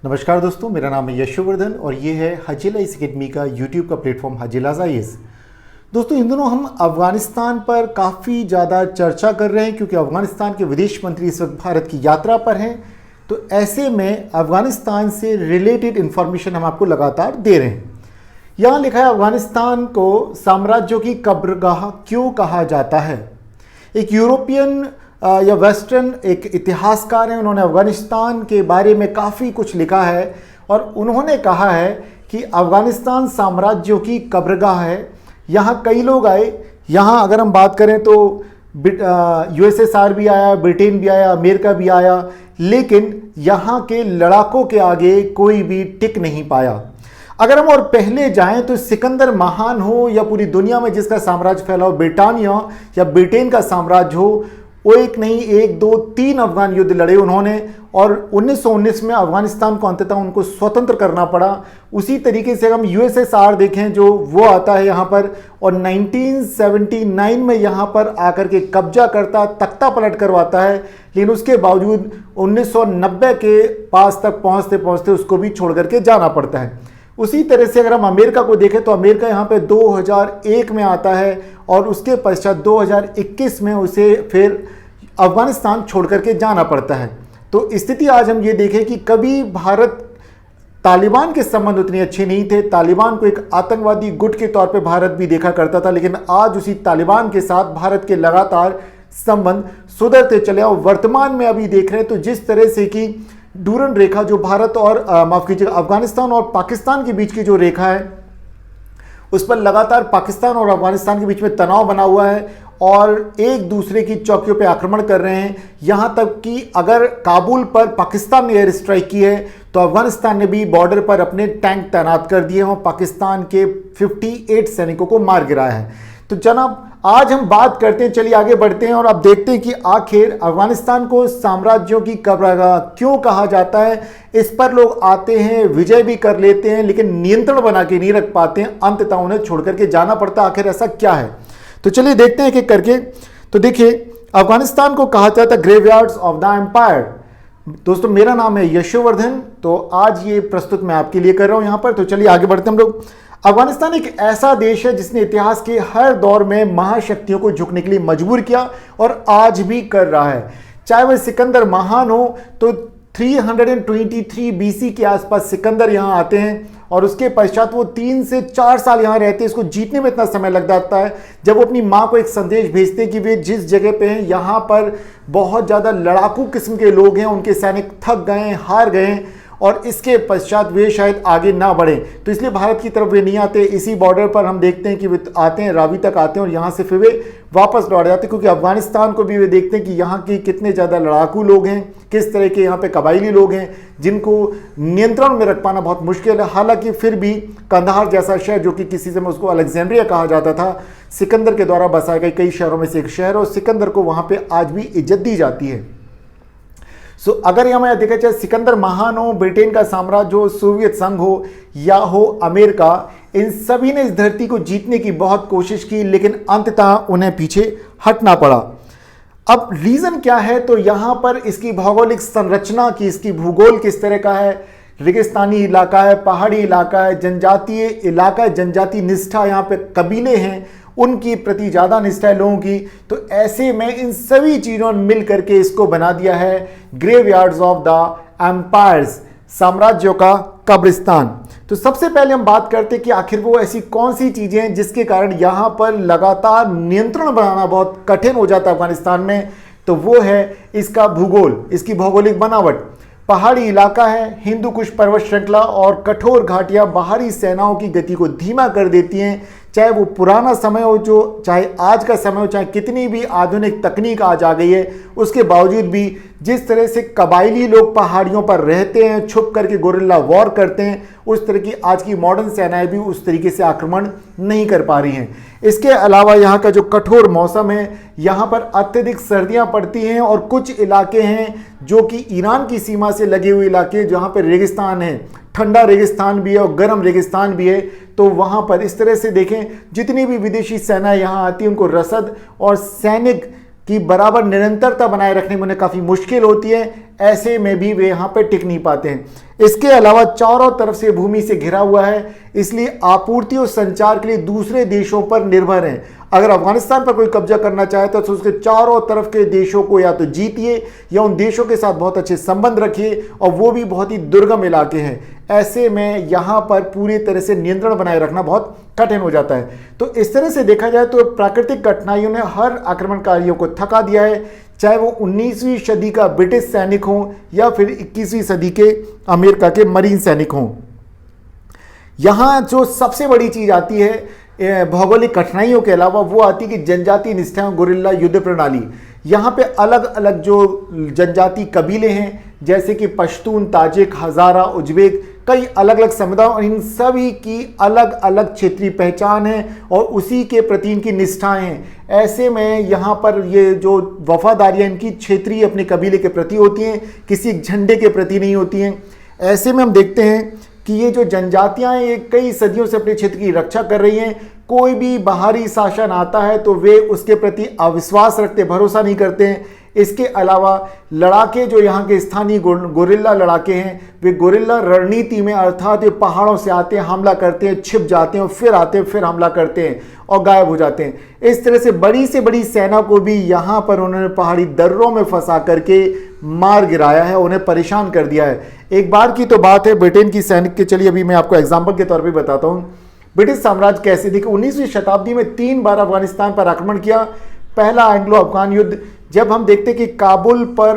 नमस्कार दोस्तों, मेरा नाम है यशवर्धन और ये है हजीलाइज एकेडमी का यूट्यूब का प्लेटफॉर्म हजीलाज आईएएस। दोस्तों, इन दिनों हम अफगानिस्तान पर काफ़ी ज़्यादा चर्चा कर रहे हैं क्योंकि अफगानिस्तान के विदेश मंत्री इस वक्त भारत की यात्रा पर हैं। तो ऐसे में अफगानिस्तान से रिलेटेड इन्फॉर्मेशन हम आपको लगातार दे रहे हैं। यहाँ लिखा है, अफगानिस्तान को साम्राज्यों की कब्रगाह क्यों कहा जाता है। एक यूरोपियन या वेस्टर्न एक इतिहासकार हैं, उन्होंने अफ़गानिस्तान के बारे में काफ़ी कुछ लिखा है और उन्होंने कहा है कि अफ़गानिस्तान साम्राज्यों की कब्रगाह है। यहाँ कई लोग आए, यहाँ अगर हम बात करें तो यूएसएसआर भी आया, ब्रिटेन भी आया, अमेरिका भी आया, लेकिन यहाँ के लड़ाकों के आगे कोई भी टिक नहीं पाया। अगर हम और पहले जाएं तो सिकंदर महान हो या पूरी दुनिया में जिसका साम्राज्य फैला हो, ब्रिटानिया या ब्रिटेन का साम्राज्य हो, वो एक नहीं, एक दो तीन अफगान युद्ध लड़े उन्होंने और 1919 में अफगानिस्तान को अंततः उनको स्वतंत्र करना पड़ा। उसी तरीके से हम यूएसएसआर देखें जो वो आता है यहाँ पर और 1979 में यहाँ पर आकर के कब्जा करता, तख्ता पलट करवाता है, लेकिन उसके बावजूद 1990 के पास तक पहुँचते पहुँचते उसको भी छोड़ करके जाना पड़ता है। उसी तरह से अगर हम अमेरिका को देखें तो अमेरिका यहाँ पे 2001 में आता है और उसके पश्चात 2021 में उसे फिर अफगानिस्तान छोड़ करके जाना पड़ता है। तो स्थिति आज हम ये देखें कि कभी भारत तालिबान के संबंध उतने अच्छे नहीं थे। तालिबान को एक आतंकवादी गुट के तौर पे भारत भी देखा करता था, लेकिन आज उसी तालिबान के साथ भारत के लगातार संबंध सुधरते चले और वर्तमान में अभी देख रहे हैं तो जिस तरह से कि डूरन रेखा जो भारत और माफ कीजिएगा अफगानिस्तान और पाकिस्तान के बीच की जो रेखा है उस पर लगातार पाकिस्तान और अफगानिस्तान के बीच में तनाव बना हुआ है और एक दूसरे की चौकियों पे आक्रमण कर रहे हैं। यहाँ तक कि अगर काबुल पर पाकिस्तान ने एयर स्ट्राइक की है तो अफगानिस्तान ने भी बॉर्डर पर अपने टैंक तैनात कर दिए हैं और पाकिस्तान के 58 सैनिकों को मार गिराया है। तो जनाब, आज हम बात करते हैं, चलिए आगे बढ़ते हैं और अब देखते हैं कि आखिर अफगानिस्तान को साम्राज्यों की कब्रगाह क्यों कहा जाता है। इस पर लोग आते हैं, विजय भी कर लेते हैं, लेकिन नियंत्रण बना के नहीं रख पाते हैं, अंततः उन्हें छोड़ करके जाना पड़ता है। आखिर ऐसा क्या है, तो चलिए देखते हैं एक करके। तो देखिए, अफगानिस्तान को कहा जाता है ग्रेवयार्ड्स ऑफ द एम्पायर। दोस्तों, मेरा नाम है यशवर्धन, तो आज ये प्रस्तुत मैं आपके लिए कर रहा हूं यहां पर। तो चलिए आगे बढ़ते हैं हम लोग। अफगानिस्तान एक ऐसा देश है जिसने इतिहास के हर दौर में महाशक्तियों को झुकने के लिए मजबूर किया और आज भी कर रहा है। चाहे वह सिकंदर महान हो तो 323 बीसी के आसपास सिकंदर यहाँ आते हैं और उसके पश्चात वो 3 से 4 साल यहाँ रहते हैं। इसको जीतने में इतना समय लग जाता है जब वो अपनी माँ को एक संदेश भेजते हैं कि वे जिस जगह पे हैं यहाँ पर बहुत ज़्यादा लड़ाकू किस्म के लोग हैं, उनके सैनिक थक गए हैं, हार गए हैं और इसके पश्चात वे शायद आगे ना बढ़े, तो इसलिए भारत की तरफ वे नहीं आते। इसी बॉर्डर पर हम देखते हैं कि वे आते हैं, रावी तक आते हैं और यहाँ से फिर वे वापस लौट जाते हैं क्योंकि अफगानिस्तान को भी वे देखते हैं कि यहाँ के कितने ज़्यादा लड़ाकू लोग हैं, किस तरह के यहाँ पे कबायली लोग हैं जिनको नियंत्रण में रख पाना बहुत मुश्किल है। हालांकि फिर भी कंधार जैसा शहर, जो कि किसी समय उसको अलेक्जेंड्रिया कहा जाता था, सिकंदर के द्वारा बसाए गए कई शहरों में से एक शहर और सिकंदर को वहाँ पर आज भी इज्जत दी जाती है। अगर यहाँ देखा जाए, सिकंदर महान हो, ब्रिटेन का साम्राज्य हो, सोवियत संघ हो या हो अमेरिका, इन सभी ने इस धरती को जीतने की बहुत कोशिश की, लेकिन अंततः उन्हें पीछे हटना पड़ा। अब रीजन क्या है, तो यहाँ पर इसकी भौगोलिक संरचना की, इसकी भूगोल किस तरह का है। रेगिस्तानी इलाका है, पहाड़ी इलाका है, जनजातीय इलाका है, जनजाति निष्ठा यहाँ पे कबीले हैं, उनकी प्रति ज़्यादा निष्ठा है लोगों की। तो ऐसे में इन सभी चीज़ों ने मिल करके इसको बना दिया है ग्रेवयार्ड्स ऑफ द एम्पायर्स, साम्राज्यों का कब्रिस्तान। तो सबसे पहले हम बात करते हैं कि आखिर वो ऐसी कौन सी चीज़ें हैं जिसके कारण यहाँ पर लगातार नियंत्रण बनाना बहुत कठिन हो जाता है अफगानिस्तान में। तो वो है इसका भूगोल, इसकी भौगोलिक बनावट। पहाड़ी इलाका है, हिंदू कुश पर्वत श्रृंखला और कठोर घाटियां बाहरी सेनाओं की गति को धीमा कर देती हैं। चाहे वो पुराना समय हो, जो चाहे आज का समय हो, चाहे कितनी भी आधुनिक तकनीक आज आ गई है, उसके बावजूद भी जिस तरह से कबायली लोग पहाड़ियों पर रहते हैं, छुप करके गोरिल्ला वॉर करते हैं, उस तरह की आज की मॉडर्न सेनाएं भी उस तरीके से आक्रमण नहीं कर पा रही हैं। इसके अलावा यहाँ का जो कठोर मौसम है, यहाँ पर अत्यधिक सर्दियाँ पड़ती हैं और कुछ इलाके हैं जो कि ईरान की सीमा से लगे हुए इलाके जहाँ पर रेगिस्तान है, ठंडा रेगिस्तान भी है और गर्म रेगिस्तान भी है। तो वहाँ पर इस तरह से देखें, जितनी भी विदेशी सेना यहाँ आती है उनको रसद और सैनिक कि बराबर निरंतरता बनाए रखने में उन्हें काफ़ी मुश्किल होती है, ऐसे में भी वे यहाँ पर टिक नहीं पाते हैं। इसके अलावा चारों तरफ से भूमि से घिरा हुआ है, इसलिए आपूर्ति और संचार के लिए दूसरे देशों पर निर्भर हैं। अगर अफगानिस्तान पर कोई कब्जा करना चाहता है तो उसके चारों तरफ के देशों को या तो जीतिए या उन देशों के साथ बहुत अच्छे संबंध रखिए, और वो भी बहुत ही दुर्गम इलाके हैं। ऐसे में यहाँ पर पूरी तरह से नियंत्रण बनाए रखना बहुत कठिन हो जाता है। तो इस तरह से देखा जाए तो प्राकृतिक कठिनाइयों ने हर आक्रमणकारियों को थका दिया है, चाहे वो 19वीं सदी का ब्रिटिश सैनिक हो या फिर 21वीं सदी के अमेरिका के मरीन सैनिक हों। यहाँ जो सबसे बड़ी चीज़ आती है भौगोलिक कठिनाइयों के अलावा, वो आती है कि जनजातीय निष्ठाएं, गुरिल्ला युद्ध प्रणाली। यहाँ पे अलग अलग जो जनजाति कबीले हैं, जैसे कि पश्तून, ताजिक, हज़ारा, उज्बेक, कई अलग अलग समुदाय, और इन सभी की अलग अलग क्षेत्रीय पहचान है और उसी के प्रति इनकी निष्ठाएं हैं। ऐसे में यहाँ पर ये जो वफादारियाँ इनकी क्षेत्रीय अपने कबीले के प्रति होती हैं, किसी झंडे के प्रति नहीं होती हैं। ऐसे में हम देखते हैं कि ये जो जनजातियां हैं ये कई सदियों से अपने क्षेत्र की रक्षा कर रही हैं। कोई भी बाहरी शासन आता है तो वे उसके प्रति अविश्वास रखते, भरोसा नहीं करते हैं। इसके अलावा लड़ाके जो यहाँ के स्थानीय गोरिल्ला लड़ाके हैं, वे गोरिल्ला रणनीति में, अर्थात वे पहाड़ों से आते हैं, हमला करते हैं, छिप जाते हैं, फिर आते हैं, फिर हमला करते हैं और गायब हो जाते हैं। इस तरह से बड़ी सेना को भी यहाँ पर उन्होंने पहाड़ी दर्रों में फंसा करके मार गिराया है, उन्हें परेशान कर दिया है। एक बार की तो बात है ब्रिटेन की सैनिक के, चलिए अभी मैं आपको एग्जाम्पल के तौर पर बताता हूँ। ब्रिटिश साम्राज्य कैसे थी कि 19वीं शताब्दी में 3 बार अफगानिस्तान पर आक्रमण किया। पहला एंग्लो अफगान युद्ध, जब हम देखते कि काबुल पर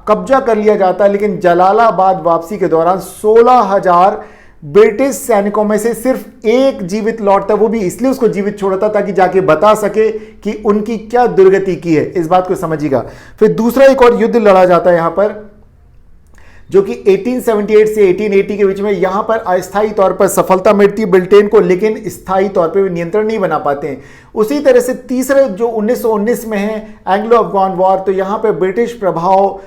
कब्जा कर लिया जाता है, लेकिन जलालाबाद वापसी के दौरान 16,000 ब्रिटिश सैनिकों में से सिर्फ एक जीवित लौटता, वो भी इसलिए उसको जीवित छोड़ा था ताकि जाके बता सके कि उनकी क्या दुर्गति की है। इस बात को समझिएगा। फिर दूसरा एक और युद्ध लड़ा जाता है यहाँ पर, जो कि 1878 से 1880 के बीच में। यहाँ पर अस्थायी तौर पर सफलता मिलती है ब्रिटेन को, लेकिन स्थायी तौर पे वे नियंत्रण नहीं बना पाते हैं। उसी तरह से तीसरे जो 1919 में है एंग्लो अफगान वॉर, तो यहाँ पे ब्रिटिश प्रभाव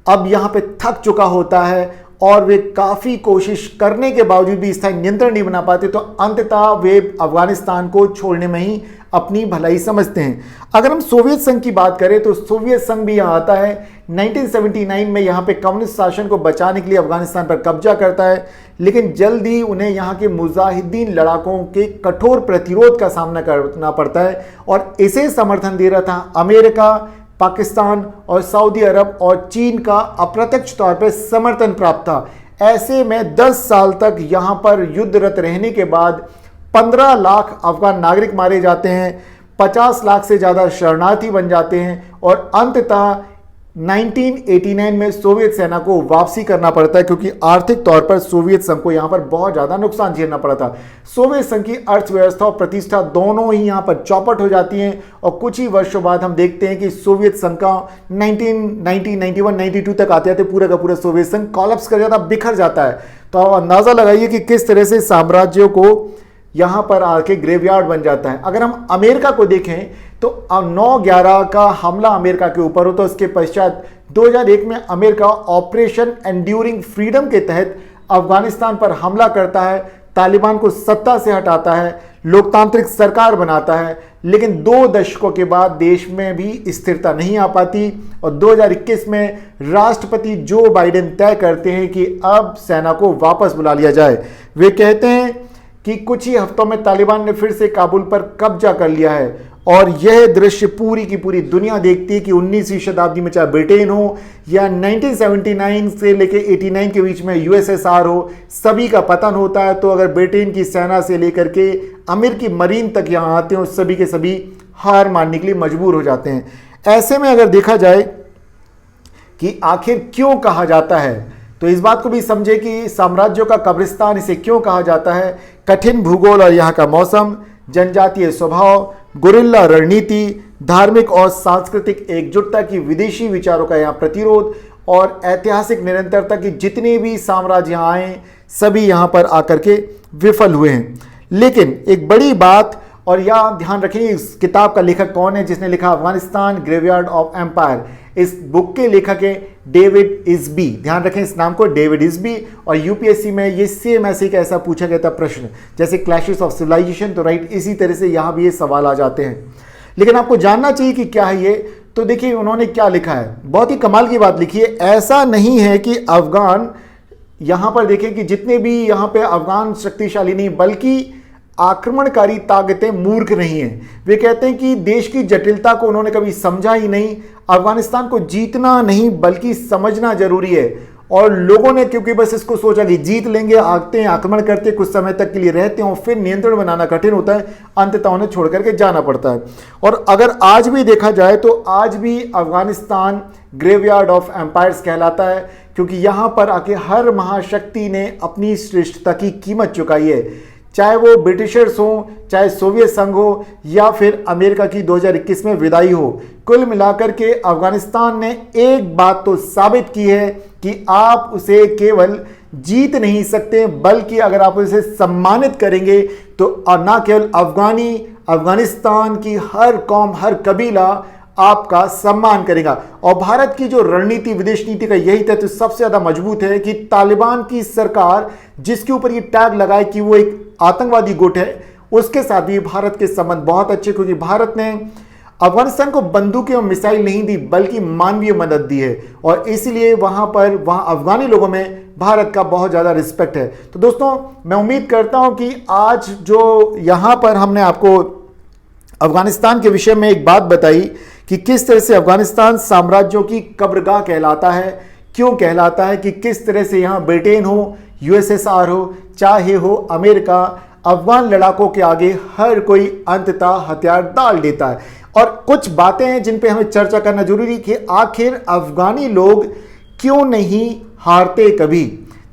अब यहाँ पे थक चुका होता है और वे काफ़ी कोशिश करने के बावजूद भी स्थायी नियंत्रण नहीं बना पाते, तो अंततः वे अफगानिस्तान को छोड़ने में ही अपनी भलाई समझते हैं। अगर हम सोवियत संघ की बात करें तो सोवियत संघ भी यहाँ आता है। 1979 में यहाँ पे कम्युनिस्ट शासन को बचाने के लिए अफगानिस्तान पर कब्जा करता है, लेकिन जल्द ही उन्हें यहाँ के मुजाहिदीन लड़ाकों के कठोर प्रतिरोध का सामना करना पड़ता है, और इसे समर्थन दे रहा था अमेरिका, पाकिस्तान और सऊदी अरब और चीन का अप्रत्यक्ष तौर पर समर्थन प्राप्त था। ऐसे में 10 साल तक यहाँ पर युद्धरत रहने के बाद 15 लाख अफगान नागरिक मारे जाते हैं, 50 लाख से ज़्यादा शरणार्थी बन जाते हैं, और अंततः 1989 में सोवियत सेना को वापसी करना पड़ता है, क्योंकि आर्थिक तौर पर सोवियत संघ को यहाँ पर बहुत ज़्यादा नुकसान झेलना पड़ा था। सोवियत संघ की अर्थव्यवस्था और प्रतिष्ठा दोनों ही यहाँ पर चौपट हो जाती हैं, और कुछ ही वर्षों बाद हम देखते हैं कि सोवियत संघ का 1990, 91, 92 तक आते आते पूरा का पूरा सोवियत संघ कॉलप्स कर जाता, बिखर जाता है। तो आप अंदाज़ा लगाइए कि किस तरह से साम्राज्यों को यहाँ पर आके ग्रेवयार्ड बन जाता है। अगर हम अमेरिका को देखें तो 9/11 का हमला अमेरिका के ऊपर हो, तो उसके पश्चात 2001 में अमेरिका ऑपरेशन एंड्यूरिंग फ्रीडम के तहत अफगानिस्तान पर हमला करता है, तालिबान को सत्ता से हटाता है, लोकतांत्रिक सरकार बनाता है, लेकिन 2 दशकों के बाद देश में भी स्थिरता नहीं आ पाती, और 2021 में राष्ट्रपति जो बाइडेन तय करते हैं कि अब सेना को वापस बुला लिया जाए। वे कहते हैं कि कुछ ही हफ्तों में तालिबान ने फिर से काबुल पर कब्जा कर लिया है, और यह दृश्य पूरी की पूरी दुनिया देखती है कि 19वीं शताब्दी में चाहे ब्रिटेन हो या 1979 से लेकर 89 के बीच में यूएसएसआर हो, सभी का पतन होता है। तो अगर ब्रिटेन की सेना से लेकर के अमेरिकी मरीन तक यहाँ आते हैं, सभी के सभी हार मानने के लिए मजबूर हो जाते हैं। ऐसे में अगर देखा जाए कि आखिर क्यों कहा जाता है, तो इस बात को भी समझे कि साम्राज्यों का कब्रिस्तान इसे क्यों कहा जाता है। कठिन भूगोल और यहाँ का मौसम, जनजातीय स्वभाव, गुरिल्ला रणनीति, धार्मिक और सांस्कृतिक एकजुटता की विदेशी विचारों का यहाँ प्रतिरोध, और ऐतिहासिक निरंतरता की जितने भी साम्राज्य यहाँ आए सभी यहाँ पर आकर के विफल हुए हैं। लेकिन एक बड़ी बात, और यहाँ ध्यान रखें इस किताब का लेखक कौन है जिसने लिखा अफगानिस्तान ग्रेवयार्ड ऑफ एम्पायर। इस बुक के लेखक है डेविड इस्बी। ध्यान रखें इस नाम को, डेविड इस्बी। और यूपीएससी में ये सेम ऐसे का ऐसा पूछा गया था प्रश्न, जैसे क्लैशेस ऑफ सिविलाइजेशन, तो राइट इसी तरह से यहाँ भी ये सवाल आ जाते हैं। लेकिन आपको जानना चाहिए कि क्या है ये, तो देखिए उन्होंने क्या लिखा है, बहुत ही कमाल की बात लिखी है। ऐसा नहीं है कि अफगान, यहां पर देखें कि जितने भी यहां पे अफगान शक्तिशाली नहीं बल्कि आक्रमणकारी ताकतें मूर्ख नहीं हैं। वे कहते हैं कि देश की जटिलता को उन्होंने कभी समझा ही नहीं। अफगानिस्तान को जीतना नहीं बल्कि समझना जरूरी है, और लोगों ने क्योंकि बस इसको सोचा कि जीत लेंगे, आते हैं, आक्रमण करते हैं, कुछ समय तक के लिए रहते हैं और फिर नियंत्रण बनाना कठिन होता है, अंततः उन्हें छोड़ करके जाना पड़ता है। और अगर आज भी देखा जाए तो आज भी अफगानिस्तान ग्रेवयार्ड ऑफ एम्पायर्स कहलाता है, क्योंकि यहां पर आके हर महाशक्ति ने अपनी श्रेष्ठता की कीमत चुकाई है, चाहे वो ब्रिटिशर्स हो, चाहे सोवियत संघ हो, या फिर अमेरिका की 2021 में विदाई हो। कुल मिलाकर के अफगानिस्तान ने एक बात तो साबित की है कि आप उसे केवल जीत नहीं सकते बल्कि अगर आप उसे सम्मानित करेंगे तो ना केवल अफगानिस्तान की हर कौम, हर कबीला आपका सम्मान करेगा। और भारत की जो रणनीति, विदेश नीति का यही तथ्य सबसे ज्यादा मजबूत है कि तालिबान की सरकार जिसके ऊपर ये टैग लगाए कि वो एक आतंकवादी गुट है, उसके साथ भी भारत के संबंध बहुत अच्छे, क्योंकि भारत ने अफगानिस्तान को बंदूकें और मिसाइल नहीं दी बल्कि मानवीय मदद दी है, और इसलिए वहां अफगानी लोगों में भारत का बहुत ज्यादा रिस्पेक्ट है। तो दोस्तों, मैं उम्मीद करता हूं कि आज जो यहां पर हमने आपको अफगानिस्तान के विषय में एक बात बताई कि किस तरह से अफगानिस्तान साम्राज्यों की कब्रगाह कहलाता है, क्यों कहलाता है, कि किस तरह से यहां ब्रिटेन हो, यूएसएसआर हो, चाहे हो अमेरिका, अफगान लड़ाकों के आगे हर कोई अंततः हथियार डाल देता है। और कुछ बातें हैं जिन पे हमें चर्चा करना जरूरी कि आखिर अफगानी लोग क्यों नहीं हारते कभी।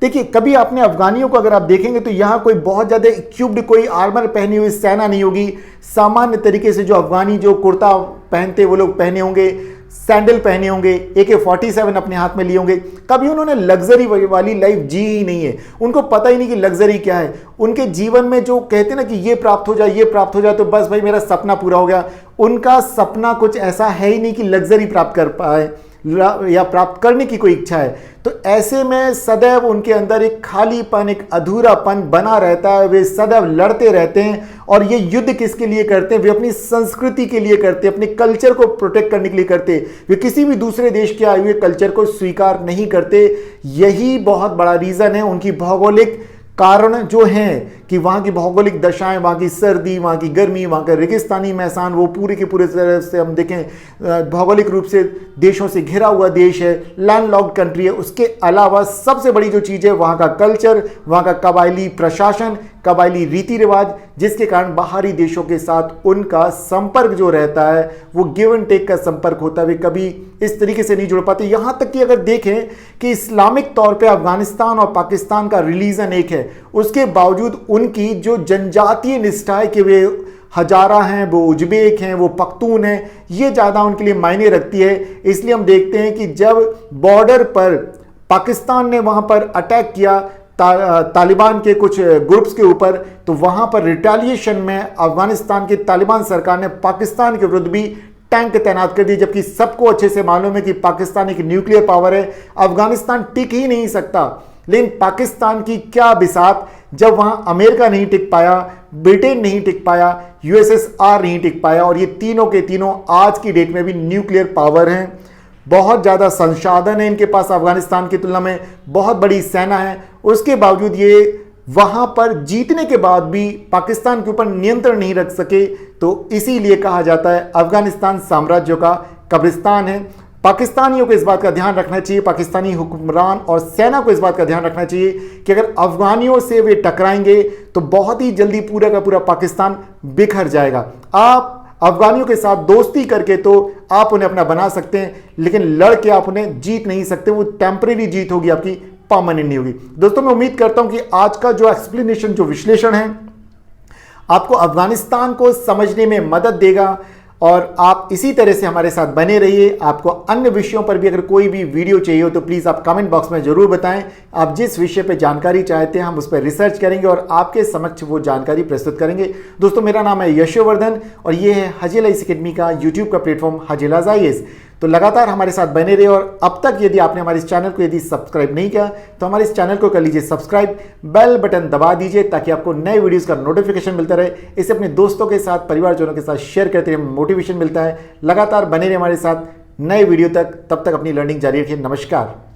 देखिए, कभी आपने अफगानियों को अगर आप देखेंगे तो यहां कोई बहुत ज्यादा इक्विप्ड, कोई आर्मर पहनी हुई सेना नहीं होगी। सामान्य तरीके से जो अफगानी जो कुर्ता पहनते वो लोग पहने होंगे, सैंडल पहने होंगे, AK-47 अपने हाथ में लिए होंगे। कभी उन्होंने लग्जरी वाली लाइफ जी ही नहीं है, उनको पता ही नहीं कि लग्जरी क्या है। उनके जीवन में जो कहते हैं ना कि ये प्राप्त हो जाए, ये प्राप्त हो जाए तो बस भाई मेरा सपना पूरा हो गया, उनका सपना कुछ ऐसा है ही नहीं कि लग्जरी प्राप्त कर पाए या प्राप्त करने की कोई इच्छा है। तो ऐसे में सदैव उनके अंदर एक खालीपन, एक अधूरापन बना रहता है। वे सदैव लड़ते रहते हैं, और ये युद्ध किसके लिए करते हैं? वे अपनी संस्कृति के लिए करते हैं, अपने कल्चर को प्रोटेक्ट करने के लिए करते हैं। वे किसी भी दूसरे देश के आए हुए कल्चर को स्वीकार नहीं करते। यही बहुत बड़ा रीजन है। उनकी भौगोलिक कारण जो हैं कि वहाँ की भौगोलिक दशाएं, वहाँ की सर्दी, वहाँ की गर्मी, वहाँ का रेगिस्तानी मैदान, वो पूरे के पूरे तरह से हम देखें भौगोलिक रूप से देशों से घिरा हुआ देश है, लैंडलॉक्ड कंट्री है। उसके अलावा सबसे बड़ी जो चीज़ है वहाँ का कल्चर, वहाँ का कबायली प्रशासन, कबायली रीति रिवाज, जिसके कारण बाहरी देशों के साथ उनका संपर्क जो रहता है वो गिव एंड टेक का संपर्क होता है। वे कभी इस तरीके से नहीं जुड़ पाते। यहाँ तक कि अगर देखें कि इस्लामिक तौर पे अफगानिस्तान और पाकिस्तान का रिलीजन एक है, उसके बावजूद उनकी जो जनजातीय निष्ठा है कि वे हजारा हैं, वो उज्बेक हैं, वो पख्तून हैं, ये ज़्यादा उनके लिए मायने रखती है। इसलिए हम देखते हैं कि जब बॉर्डर पर पाकिस्तान ने वहाँ पर अटैक किया तालिबान के कुछ ग्रुप्स के ऊपर, तो वहाँ पर रिटेलिएशन में अफगानिस्तान की तालिबान सरकार ने पाकिस्तान के विरुद्ध भी टैंक तैनात कर दिए, जबकि सबको अच्छे से मालूम है कि पाकिस्तान एक न्यूक्लियर पावर है, अफगानिस्तान टिक ही नहीं सकता। लेकिन पाकिस्तान की क्या बिसात, जब वहां अमेरिका नहीं टिक पाया, ब्रिटेन नहीं टिक पाया, यूएसएसआर नहीं टिक पाया, और ये तीनों के तीनों आज की डेट में भी न्यूक्लियर पावर हैं। बहुत ज़्यादा संसाधन है इनके पास, अफगानिस्तान की तुलना में बहुत बड़ी सेना है। उसके बावजूद ये वहां पर जीतने के बाद भी पाकिस्तान के ऊपर नियंत्रण नहीं रख सके। तो इसीलिए कहा जाता है अफगानिस्तान साम्राज्यों का कब्रिस्तान है। पाकिस्तानियों को इस बात का ध्यान रखना चाहिए, पाकिस्तानी हुक्मरान और सेना को इस बात का ध्यान रखना चाहिए कि अगर अफगानियों से वे टकराएंगे तो बहुत ही जल्दी पूरा का पूरा पाकिस्तान बिखर जाएगा। आप अफगानियों के साथ दोस्ती करके तो आप उन्हें अपना बना सकते हैं, लेकिन लड़ के आप उन्हें जीत नहीं सकते। वो टेम्परेरी जीत होगी, आपकी परमानेंट नहीं होगी। दोस्तों, मैं उम्मीद करता हूं कि आज का जो एक्सप्लेनेशन, जो विश्लेषण है, आपको अफगानिस्तान को समझने में मदद देगा, और आप इसी तरह से हमारे साथ बने रहिए। आपको अन्य विषयों पर भी अगर कोई भी वीडियो चाहिए हो तो प्लीज़ आप कमेंट बॉक्स में ज़रूर बताएं। आप जिस विषय पर जानकारी चाहते हैं हम उस पर रिसर्च करेंगे और आपके समक्ष वो जानकारी प्रस्तुत करेंगे। दोस्तों, मेरा नाम है यशवर्धन और ये है हाजी अल आईएएस अकेडमी का यूट्यूब का प्लेटफॉर्म हाजी अल आईएएस। तो लगातार हमारे साथ बने रहे। और अब तक यदि आपने हमारे इस चैनल को यदि सब्सक्राइब नहीं किया तो हमारे इस चैनल को कर लीजिए सब्सक्राइब, बेल बटन दबा दीजिए ताकि आपको नए वीडियोस का नोटिफिकेशन मिलता रहे। इसे अपने दोस्तों के साथ, परिवारजनों के साथ शेयर करते रहिए, मोटिवेशन मिलता है। लगातार बने रहिए हमारे साथ नए वीडियो तक। तब तक अपनी लर्निंग जारी रखिए। नमस्कार।